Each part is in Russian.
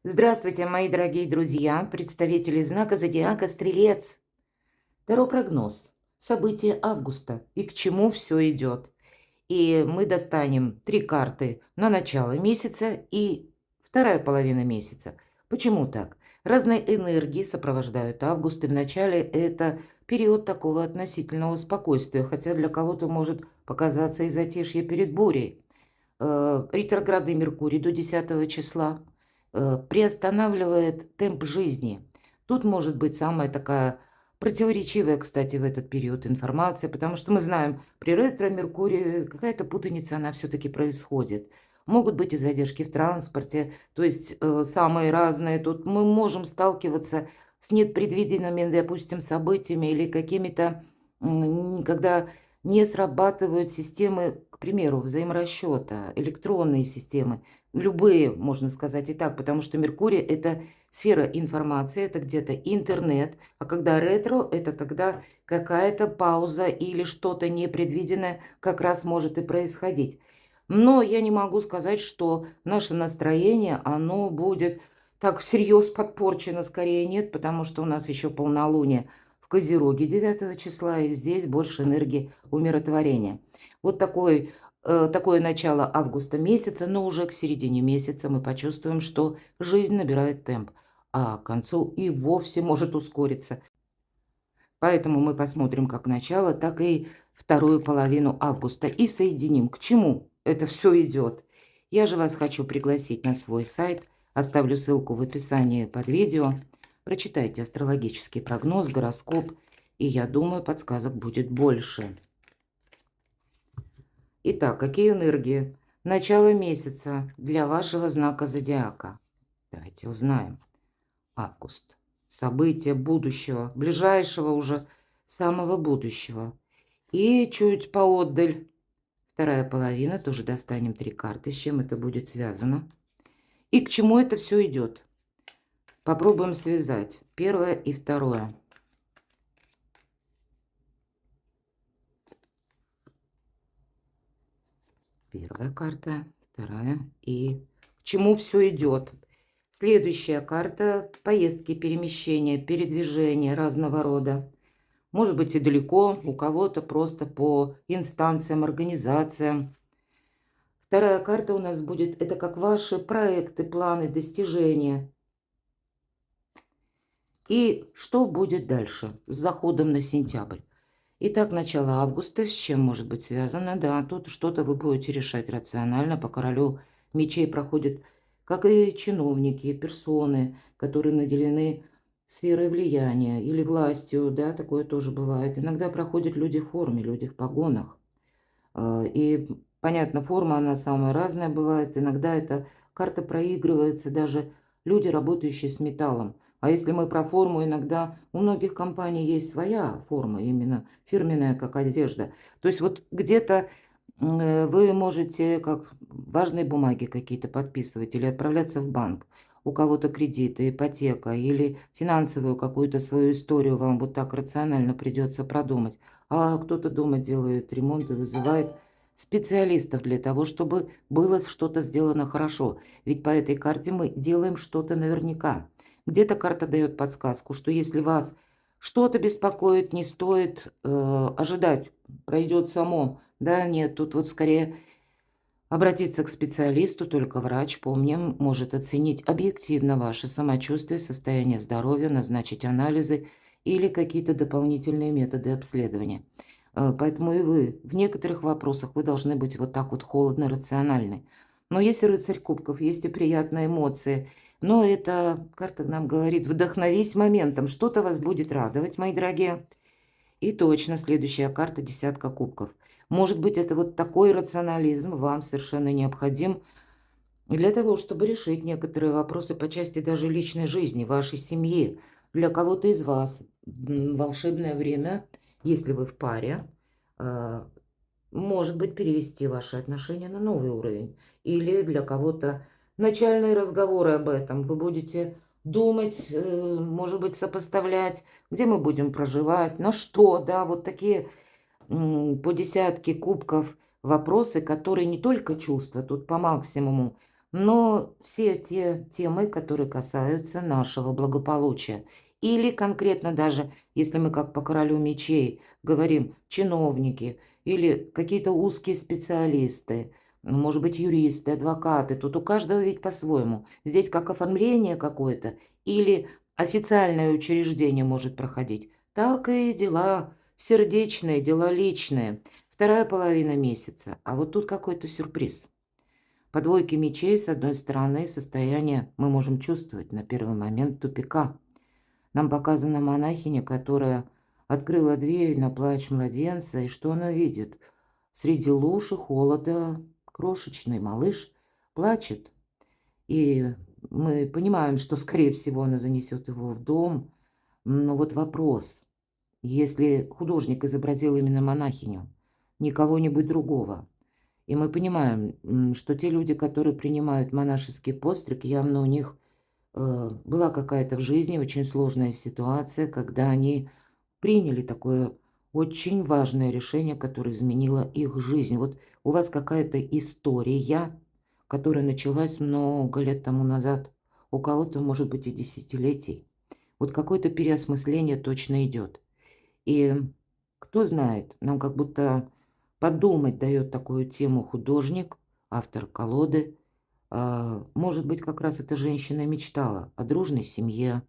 Здравствуйте, мои дорогие друзья, представители знака зодиака Стрелец. Таро-прогноз. События августа и к чему все идет. И мы достанем 3 карты на начало месяца и вторая половина месяца. Почему так? Разные энергии сопровождают август, и в начале это период такого относительного спокойствия, хотя для кого-то может показаться и затишье перед бурей. Ретроградный Меркурий до 10 числа приостанавливает темп жизни. Тут может быть самая такая противоречивая, кстати, в этот период информация, потому что мы знаем, при ретро-Меркурии какая-то путаница, она все-таки происходит. Могут быть и задержки в транспорте, то есть самые разные. Тут мы можем сталкиваться с непредвиденными, допустим, событиями или какими-то, когда не срабатывают системы, к примеру, взаиморасчета, электронные системы, любые, можно сказать и так, потому что Меркурий – это сфера информации, это где-то интернет, а когда ретро – это тогда какая-то пауза или что-то непредвиденное как раз может и происходить. Но я не могу сказать, что наше настроение, оно будет так всерьез подпорчено, скорее нет, потому что у нас еще полнолуние в Козероге 9 числа, и здесь больше энергии умиротворения. Вот такое начало августа месяца, но уже к середине месяца мы почувствуем, что жизнь набирает темп, а к концу и вовсе может ускориться. Поэтому мы посмотрим как начало, так и вторую половину августа и соединим, к чему это все идет. Я же вас хочу пригласить на свой сайт, оставлю ссылку в описании под видео. Прочитайте астрологический прогноз, гороскоп, и я думаю, подсказок будет больше. Итак, какие энергии? Начало месяца для вашего знака зодиака. Давайте узнаем. Август. События будущего, ближайшего уже, самого будущего. И чуть поотдаль вторая половина, тоже достанем 3 карты, с чем это будет связано. И к чему это все идет. Попробуем связать первое и второе. Первая карта, вторая и к чему все идет. Следующая карта – поездки, перемещения, передвижения разного рода. Может быть и далеко, у кого-то просто по инстанциям, организациям. Вторая карта у нас будет – это как ваши проекты, планы, достижения. И что будет дальше с заходом на сентябрь? Итак, начало августа, с чем может быть связано? Да, тут что-то вы будете решать рационально. По королю мечей проходят, как и чиновники, персоны, которые наделены сферой влияния или властью, да, такое тоже бывает. Иногда проходят люди в форме, люди в погонах. И, понятно, форма, она самая разная бывает. Иногда эта карта проигрывается даже люди, работающие с металлом. А если мы про форму, иногда у многих компаний есть своя форма, именно фирменная, как одежда. То есть вот где-то вы можете как важные бумаги какие-то подписывать или отправляться в банк. У кого-то кредиты, ипотека или финансовую какую-то свою историю вам вот так рационально придется продумать. А кто-то дома делает ремонт и вызывает специалистов для того, чтобы было что-то сделано хорошо. Ведь по этой карте мы делаем что-то наверняка. Где-то карта дает подсказку, что если вас что-то беспокоит, не стоит ожидать, пройдет само. Да, нет, тут вот скорее обратиться к специалисту, только врач, помним, может оценить объективно ваше самочувствие, состояние здоровья, назначить анализы или какие-то дополнительные методы обследования. Поэтому и вы в некоторых вопросах вы должны быть вот так вот холодно рациональны. Но есть и рыцарь кубков, есть и приятные эмоции. Но эта карта нам говорит, вдохновись моментом, что-то вас будет радовать, мои дорогие. И точно, следующая карта – десятка кубков. Может быть, это вот такой рационализм вам совершенно необходим для того, чтобы решить некоторые вопросы по части даже личной жизни, вашей семьи. Для кого-то из вас волшебное время, если вы в паре, а, может быть, перевести ваши отношения на новый уровень. Или для кого-то начальные разговоры об этом. Вы будете думать, может быть, сопоставлять, где мы будем проживать, на что, да, вот такие по десятке кубков вопросы, которые не только чувства, тут по максимуму, Но все те темы, которые касаются нашего благополучия, или конкретно даже, если мы как по королю мечей говорим, чиновники или какие-то узкие специалисты, может быть, юристы, адвокаты, тут у каждого ведь по-своему. Здесь как оформление какое-то или официальное учреждение может проходить, так и дела сердечные, дела личные. Вторая половина месяца, а вот тут какой-то сюрприз. По двойке мечей, с одной стороны, состояние мы можем чувствовать на первый момент тупика. Нам показана монахиня, которая открыла дверь на плач младенца, и что она видит? Среди луж и холода крошечный малыш плачет. И мы понимаем, что, скорее всего, она занесет его в дом. Но вот вопрос, если художник изобразил именно монахиню, не кого-нибудь другого, и мы понимаем, что те люди, которые принимают монашеский постриг, явно у них была какая-то в жизни очень сложная ситуация, когда они приняли такое очень важное решение, которое изменило их жизнь. Вот у вас какая-то история, которая началась много лет тому назад, у кого-то, может быть, и десятилетий. Вот какое-то переосмысление точно идет. И кто знает, нам как будто подумать дает такую тему художник, автор колоды. Может быть, как раз эта женщина мечтала о дружной семье,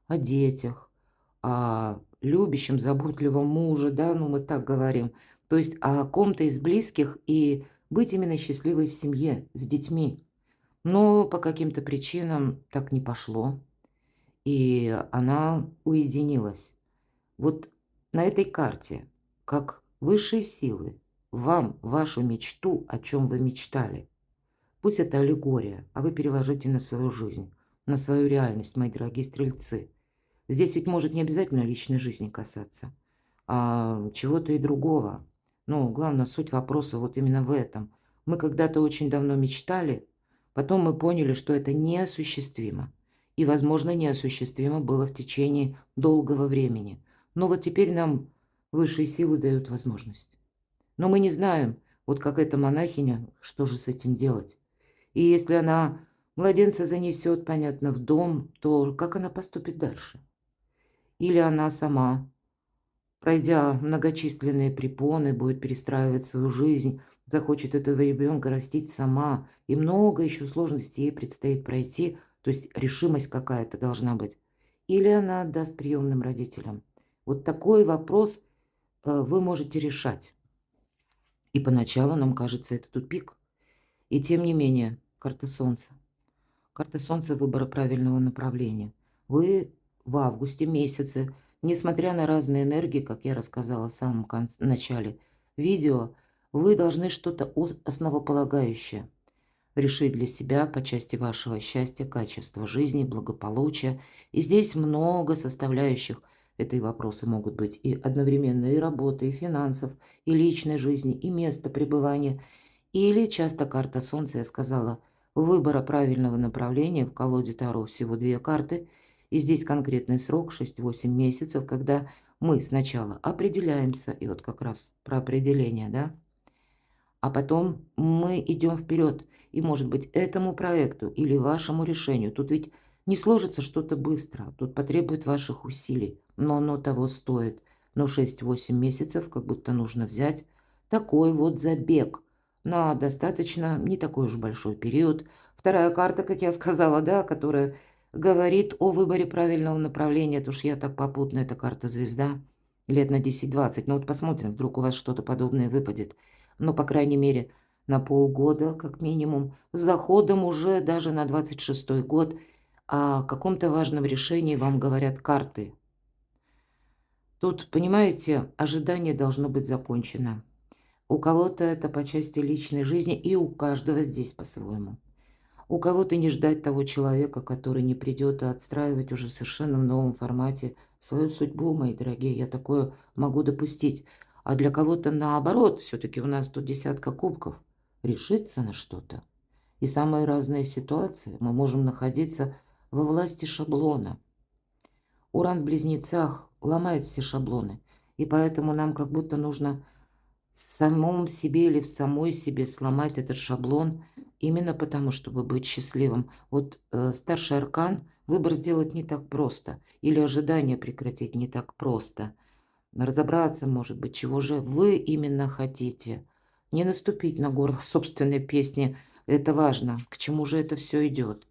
о детях, о любящем, заботливом муже, да, ну мы так говорим. То есть о ком-то из близких и быть именно счастливой в семье, с детьми. Но по каким-то причинам так не пошло, и она уединилась. Вот на этой карте, как высшие силы, вам, вашу мечту, о чем вы мечтали, пусть это аллегория, а вы переложите на свою жизнь, на свою реальность, мои дорогие стрельцы. Здесь ведь может не обязательно личной жизни касаться, а чего-то и другого. Но главное, суть вопроса вот именно в этом. Мы когда-то очень давно мечтали, потом мы поняли, что это неосуществимо. И, возможно, неосуществимо было в течение долгого времени. Но вот теперь нам высшие силы дают возможность. Но мы не знаем, вот как эта монахиня, что же с этим делать. И если она младенца занесет, понятно, в дом, то как она поступит дальше? Или она сама, пройдя многочисленные препоны, будет перестраивать свою жизнь, захочет этого ребенка растить сама, и много еще сложностей ей предстоит пройти, то есть решимость какая-то должна быть. Или она отдаст приемным родителям. Вот такой вопрос вы можете решать. И поначалу нам кажется это тупик. И тем не менее, карта Солнца. Карта Солнца выбора правильного направления. Вы в августе месяце, несмотря на разные энергии, как я рассказала в самом начале видео, вы должны что-то основополагающее решить для себя по части вашего счастья, качества жизни, благополучия. И здесь много составляющих. Это и вопросы могут быть и одновременно и работы, и финансов, и личной жизни, и места пребывания. Или часто карта Солнца, я сказала, выбора правильного направления. В колоде Таро всего две карты. И здесь конкретный срок 6-8 месяцев, когда мы сначала определяемся, и вот как раз про определение, да, а потом мы идем вперед. И, может быть, этому проекту или вашему решению, тут ведь не сложится что-то быстро, тут потребует ваших усилий, но оно того стоит. Но 6-8 месяцев как будто нужно взять такой вот забег на достаточно не такой уж большой период. Вторая карта, как я сказала, да, которая говорит о выборе правильного направления. Это уж я так попутно, это карта звезда, лет на 10-20. Но вот посмотрим, вдруг у вас что-то подобное выпадет. Но, по крайней мере, на полгода, как минимум, с заходом уже даже на 26-й год о каком-то важном решении вам говорят карты. Тут, понимаете, ожидание должно быть закончено. У кого-то это по части личной жизни, и у каждого здесь по-своему. У кого-то не ждать того человека, который не придет, а отстраивать уже совершенно в новом формате свою судьбу, мои дорогие. Я такое могу допустить. А для кого-то наоборот, все-таки у нас тут десятка кубков. Решиться на что-то. И самые разные ситуации мы можем находиться во власти шаблона. Уран в близнецах ломает все шаблоны. И поэтому нам как будто нужно в самом себе или в самой себе сломать этот шаблон именно потому, чтобы быть счастливым. Вот старший аркан выбор сделать не так просто, или ожидание прекратить не так просто. Разобраться, может быть, чего же вы именно хотите. Не наступить на горло собственной песни. Это важно. К чему же это все идет?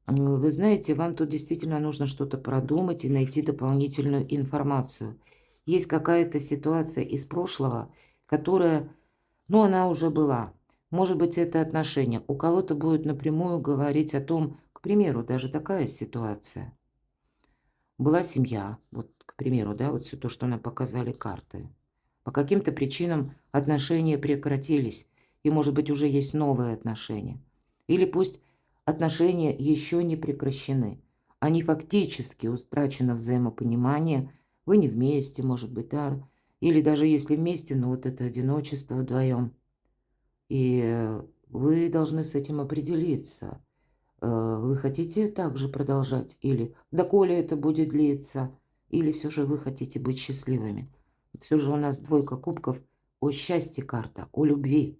Вы знаете, вам тут действительно нужно что-то продумать и найти дополнительную информацию. Есть какая-то ситуация из прошлого, которая, ну, она уже была. Может быть, это отношения. У кого-то будет напрямую говорить о том, к примеру, даже такая ситуация. Была семья, вот, к примеру, да, вот все то, что нам показали карты. По каким-то причинам отношения прекратились, и, может быть, уже есть новые отношения. Или пусть отношения еще не прекращены. Они фактически утрачено взаимопонимание, вы не вместе, может быть, да, или даже если вместе, но вот это одиночество вдвоем. И вы должны с этим определиться. Вы хотите также продолжать или доколе это будет длиться, или все же вы хотите быть счастливыми? Все же у нас двойка кубков о счастье карта, о любви,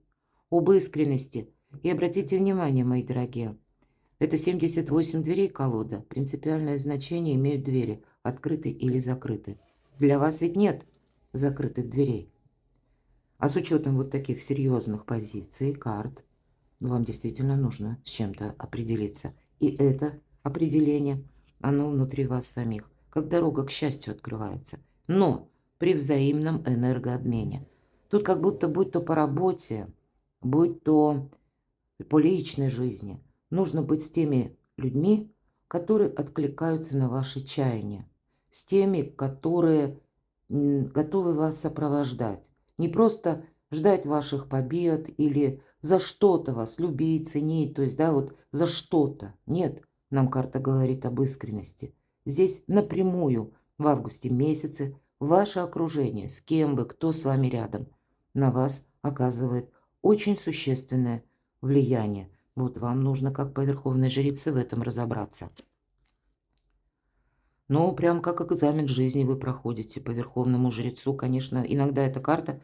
об искренности. И обратите внимание, мои дорогие, это 78 дверей колода. Принципиальное значение имеют двери, открыты или закрыты. Для вас ведь нет закрытых дверей. А с учетом вот таких серьезных позиций, карт, вам действительно нужно с чем-то определиться. И это определение, оно внутри вас самих, как дорога к счастью открывается. Но при взаимном энергообмене. Тут как будто, будь то по работе, будь то по личной жизни, нужно быть с теми людьми, которые откликаются на ваши чаяния, с теми, которые готовы вас сопровождать. Не просто ждать ваших побед или за что-то вас любить, ценить, то есть, да, вот за что-то. Нет, нам карта говорит об искренности. Здесь напрямую в августе месяце ваше окружение, с кем вы, кто с вами рядом, на вас оказывает очень существенное влияние. Вот вам нужно, как по верховной жрице, в этом разобраться. Ну, прям как экзамен жизни вы проходите по верховному жрецу. Конечно, иногда эта карта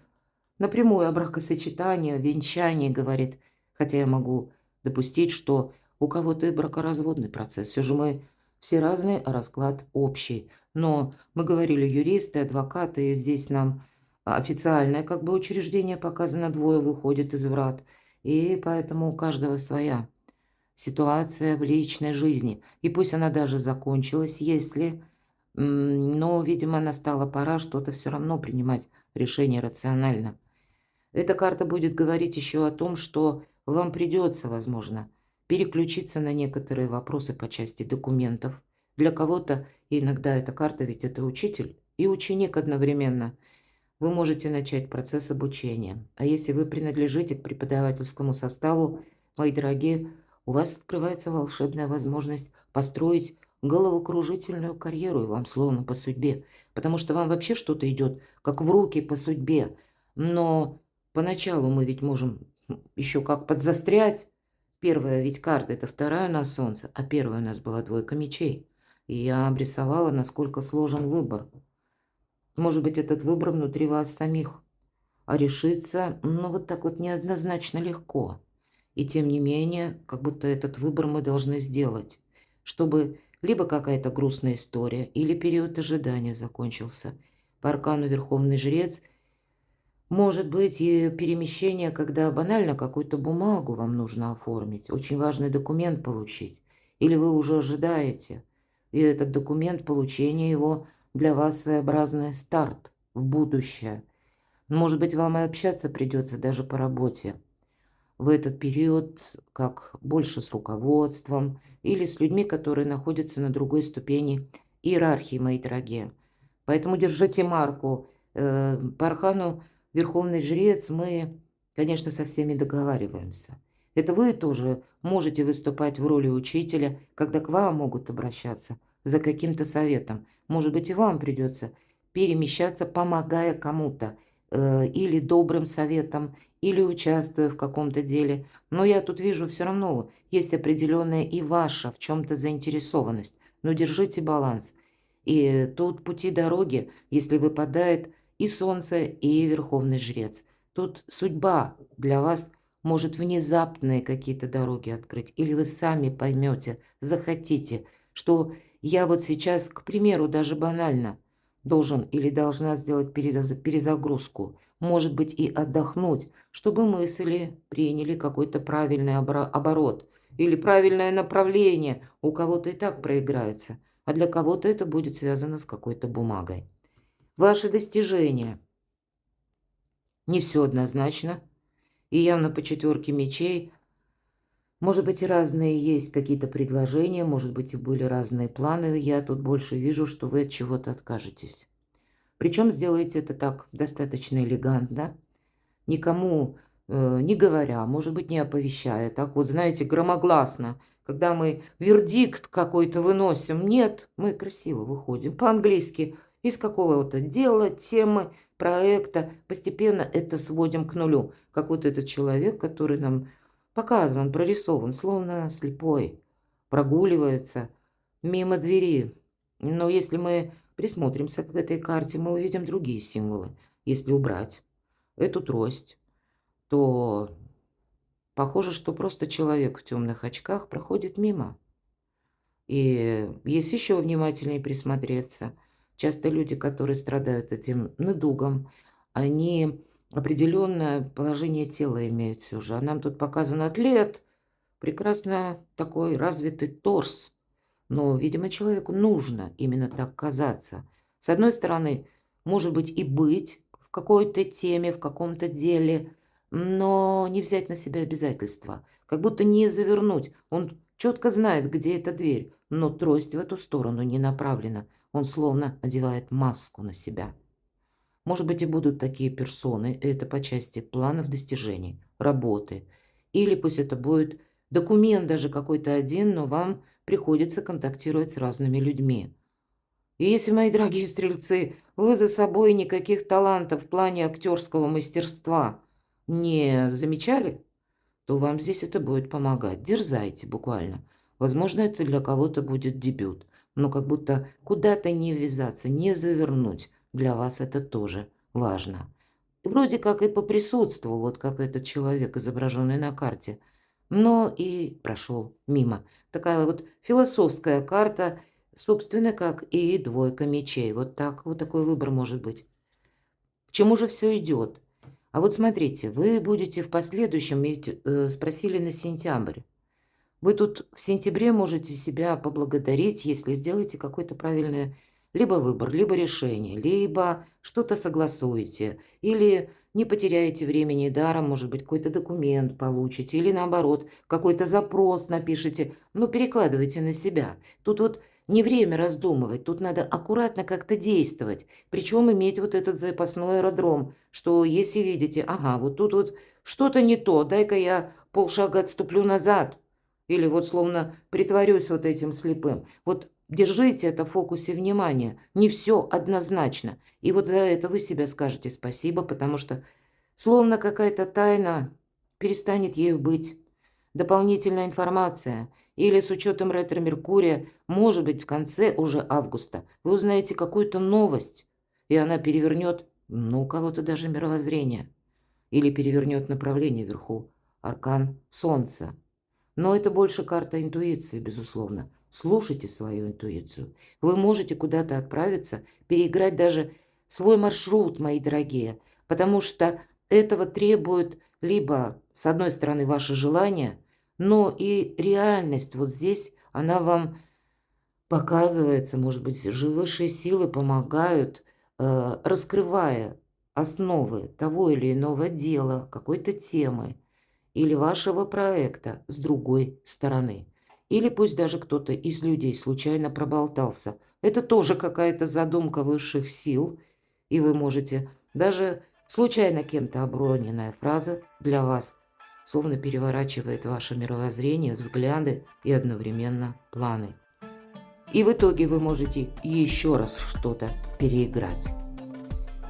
напрямую о бракосочетании, венчании говорит. Хотя я могу допустить, что у кого-то и бракоразводный процесс. Все же мы все разные, а расклад общий. Но мы говорили юристы, адвокаты, и здесь нам официальное как бы учреждение показано, двое выходит из врат. И поэтому у каждого своя ситуация в личной жизни. И пусть она даже закончилась, если, но, видимо, настала пора что-то все равно принимать решение рационально. Эта карта будет говорить еще о том, что вам придется, возможно, переключиться на некоторые вопросы по части документов. Для кого-то иногда эта карта, ведь это учитель и ученик одновременно. Вы можете начать процесс обучения. А если вы принадлежите к преподавательскому составу, мои дорогие, у вас открывается волшебная возможность построить головокружительную карьеру, и вам словно по судьбе. Потому что вам вообще что-то идет, как в руки по судьбе. Но поначалу мы ведь можем еще как подзастрять. Первая ведь карта, это вторая на солнце, а первая у нас была двойка мечей. И я обрисовала, насколько сложен выбор. Может быть, этот выбор внутри вас самих, а решиться, ну, вот так вот неоднозначно легко. И тем не менее, как будто этот выбор мы должны сделать, чтобы либо какая-то грустная история, или период ожидания закончился. По аркану Верховный Жрец может быть и перемещение, когда банально какую-то бумагу вам нужно оформить, очень важный документ получить, или вы уже ожидаете, и этот документ, получение его для вас своеобразный старт в будущее. Может быть, вам и общаться придется даже по работе в этот период, как больше с руководством или с людьми, которые находятся на другой ступени иерархии, мои дорогие. Поэтому держите марку. По аркану Верховный Жрец мы, конечно, со всеми договариваемся. Это вы тоже можете выступать в роли учителя, когда к вам могут обращаться за каким-то советом. Может быть, и вам придется перемещаться, помогая кому-то, или добрым советом, или участвуя в каком-то деле. Но я тут вижу все равно есть определенная и ваша в чем-то заинтересованность. Но держите баланс. И тут пути дороги, если выпадает и солнце, и верховный жрец. Тут судьба для вас может внезапные какие-то дороги открыть, или вы сами поймете, захотите, что я вот сейчас, к примеру, даже банально, должен или должна сделать перезагрузку, может быть, и отдохнуть, чтобы мысли приняли какой-то правильный оборот или правильное направление. У кого-то и так проиграется, а для кого-то это будет связано с какой-то бумагой. Ваши достижения. Не все однозначно. И явно по четверке мечей. Может быть, и разные есть какие-то предложения, может быть, и были разные планы. Я тут больше вижу, что вы от чего-то откажетесь. Причем сделаете это так достаточно элегантно, никому не говоря, может быть, не оповещая. Так вот, знаете, громогласно. Когда мы вердикт какой-то выносим, нет, мы красиво выходим по-английски из какого-то дела, темы, проекта. Постепенно это сводим к нулю. Как вот этот человек, который нам показан, прорисован, словно слепой, прогуливается мимо двери. Но если мы присмотримся к этой карте, мы увидим другие символы. Если убрать эту трость, то похоже, что просто человек в темных очках проходит мимо. И если еще внимательнее присмотреться, часто люди, которые страдают этим недугом, они определенное положение тела имеют все же. А нам тут показан атлет, прекрасно такой развитый торс. Но, видимо, человеку нужно именно так казаться. С одной стороны, может быть и быть в какой-то теме, в каком-то деле, но не взять на себя обязательства. Как будто не завернуть. Он четко знает, где эта дверь, но трость в эту сторону не направлена. Он словно одевает маску на себя. Может быть, и будут такие персоны, это по части планов достижений, работы. Или пусть это будет документ даже какой-то один, но вам приходится контактировать с разными людьми. И если, мои дорогие стрельцы, вы за собой никаких талантов в плане актерского мастерства не замечали, то вам здесь это будет помогать. Дерзайте буквально. Возможно, это для кого-то будет дебют, но как будто куда-то не ввязаться, не завернуть. Для вас это тоже важно. И вроде как и поприсутствовал, вот как этот человек, изображенный на карте, но и прошел мимо. Такая вот философская карта, собственно, как и двойка мечей. Вот так, вот такой выбор может быть. К чему же все идет? А вот смотрите, вы будете в последующем, ведь спросили на сентябрь. Вы тут в сентябре можете себя поблагодарить, если сделаете какой-то правильный либо выбор, либо решение, либо что-то согласуете, или не потеряете времени даром, может быть, какой-то документ получите, или наоборот, какой-то запрос напишите, но перекладывайте на себя. Тут вот не время раздумывать, тут надо аккуратно как-то действовать, причем иметь вот этот запасной аэродром, что если видите, ага, вот тут вот что-то не то, дай-ка я полшага отступлю назад, или вот словно притворюсь вот этим слепым. Вот держите это в фокусе внимания. Не все однозначно. И вот за это вы себе скажете спасибо, потому что словно какая-то тайна перестанет ею быть. Дополнительная информация. Или с учетом ретро-меркурия, может быть, в конце уже августа вы узнаете какую-то новость, и она перевернет, ну, у кого-то даже мировоззрение. Или перевернет направление вверху. Аркан Солнца. Но это больше карта интуиции, безусловно. Слушайте свою интуицию. Вы можете куда-то отправиться, переиграть даже свой маршрут, мои дорогие, потому что этого требует либо, с одной стороны, ваше желание, но и реальность вот здесь, она вам показывается, может быть, же высшие силы помогают, раскрывая основы того или иного дела, какой-то темы или вашего проекта с другой стороны. Или пусть даже кто-то из людей случайно проболтался. Это тоже какая-то задумка высших сил, и вы можете даже случайно кем-то оброненная фраза для вас словно переворачивает ваше мировоззрение, взгляды и одновременно планы. И в итоге вы можете еще раз что-то переиграть.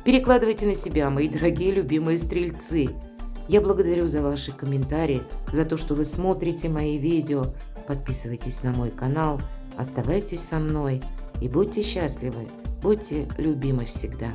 Перекладывайте на себя, мои дорогие любимые стрельцы. Я благодарю за ваши комментарии, за то, что вы смотрите мои видео. Подписывайтесь на мой канал, оставайтесь со мной и будьте счастливы, будьте любимы всегда.